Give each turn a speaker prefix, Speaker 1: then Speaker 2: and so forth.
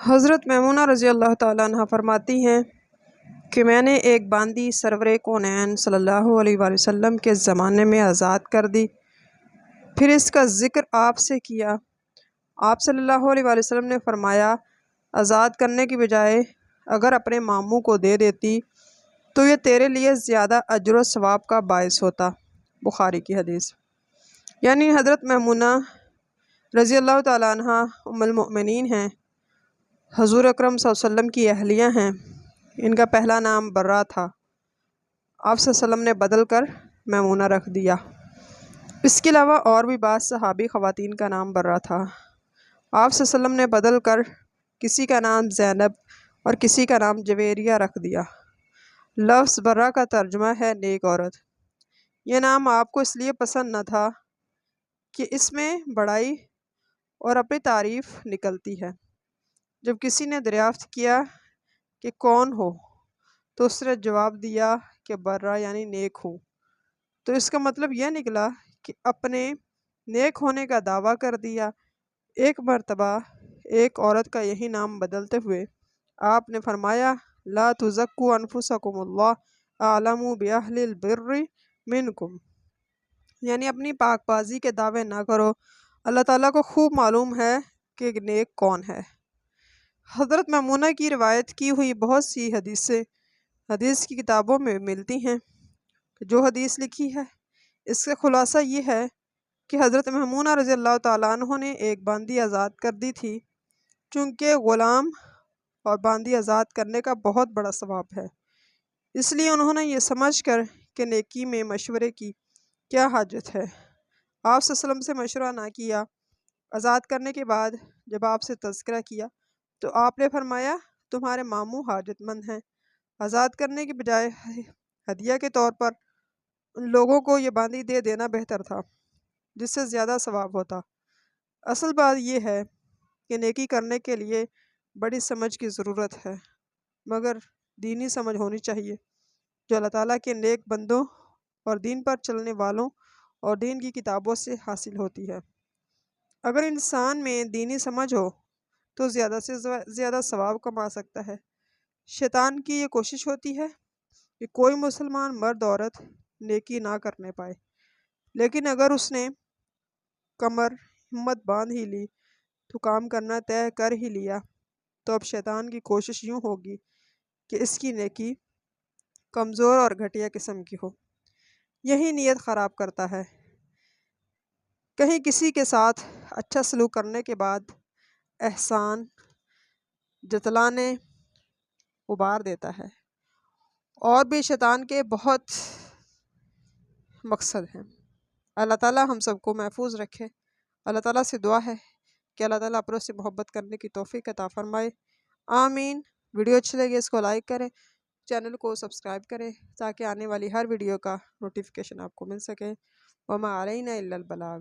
Speaker 1: حضرت میمونہ رضی اللہ تعالیٰ عنہ فرماتی ہیں کہ میں نے ایک باندی سرور کونین صلی اللہ علیہ وآلہ وسلم کے زمانے میں آزاد کر دی، پھر اس کا ذکر آپ سے کیا۔ آپ صلی اللہ علیہ وآلہ وسلم نے فرمایا، آزاد کرنے کی بجائے اگر اپنے ماموں کو دے دیتی تو یہ تیرے لیے زیادہ اجر و ثواب کا باعث ہوتا۔ بخاری کی حدیث۔ یعنی حضرت میمونہ رضی اللہ تعالیٰ عنہ ام المؤمنین ہیں، حضور اکرم صلی اللہ علیہ وسلم کی اہلیہ ہیں۔ ان کا پہلا نام برہ تھا، آپ صلی اللہ علیہ وسلم نے بدل کر میمونہ رکھ دیا۔ اس کے علاوہ اور بھی بعض صحابی خواتین کا نام برہ تھا، آپ صلی اللہ علیہ وسلم نے بدل کر کسی کا نام زینب اور کسی کا نام جویریہ رکھ دیا۔ لفظ برہ کا ترجمہ ہے نیک عورت۔ یہ نام آپ کو اس لیے پسند نہ تھا کہ اس میں بڑائی اور اپنی تعریف نکلتی ہے۔ جب کسی نے دریافت کیا کہ کون ہو تو اس نے جواب دیا کہ برہ یعنی نیک ہوں، تو اس کا مطلب یہ نکلا کہ اپنے نیک ہونے کا دعویٰ کر دیا۔ ایک مرتبہ ایک عورت کا یہی نام بدلتے ہوئے آپ نے فرمایا، لا تزکوا انفسکم اللہ اعلم باہل البر منکم، یعنی اپنی پاک بازی کے دعوے نہ کرو، اللہ تعالیٰ کو خوب معلوم ہے کہ نیک کون ہے۔ حضرت میمونہ کی روایت کی ہوئی بہت سی حدیثیں حدیث کی کتابوں میں ملتی ہیں۔ جو حدیث لکھی ہے اس کا خلاصہ یہ ہے کہ حضرت میمونہ رضی اللہ تعالیٰ عنہ نے ایک باندی آزاد کر دی تھی، چونکہ غلام اور باندی آزاد کرنے کا بہت بڑا ثواب ہے، اس لیے انہوں نے یہ سمجھ کر کہ نیکی میں مشورے کی کیا حاجت ہے، آپ صلی اللہ علیہ وسلم سے مشورہ نہ کیا۔ آزاد کرنے کے بعد جب آپ سے تذکرہ کیا تو آپ نے فرمایا، تمہارے ماموں حاجت مند ہیں۔ آزاد کرنے کی بجائے ہدیہ کے طور پر ان لوگوں کو یہ باندی دے دینا بہتر تھا، جس سے زیادہ ثواب ہوتا۔ اصل بات یہ ہے کہ نیکی کرنے کے لیے بڑی سمجھ کی ضرورت ہے، مگر دینی سمجھ ہونی چاہیے، جو اللہ تعالیٰ کے نیک بندوں اور دین پر چلنے والوں اور دین کی کتابوں سے حاصل ہوتی ہے۔ اگر انسان میں دینی سمجھ ہو تو زیادہ سے زیادہ ثواب کما سکتا ہے۔ شیطان کی یہ کوشش ہوتی ہے کہ کوئی مسلمان مرد عورت نیکی نہ کرنے پائے، لیکن اگر اس نے کمر ہمت باندھ ہی لی تو کام کرنا طے کر ہی لیا، تو اب شیطان کی کوشش یوں ہوگی کہ اس کی نیکی کمزور اور گھٹیا قسم کی ہو۔ یہی نیت خراب کرتا ہے۔ کہیں کسی کے ساتھ اچھا سلوک کرنے کے بعد احسان جتلانے ابھار دیتا ہے، اور بھی شیطان کے بہت مقصد ہیں۔ اللہ تعالیٰ ہم سب کو محفوظ رکھے۔ اللہ تعالیٰ سے دعا ہے کہ اللہ تعالیٰ اپنوں سے محبت کرنے کی توفیق عطا فرمائے، آمین۔ ویڈیو اچھی لگے اس کو لائک کریں، چینل کو سبسکرائب کریں تاکہ آنے والی ہر ویڈیو کا نوٹیفیکیشن آپ کو مل سکے۔ وما علینا الا البلاغ۔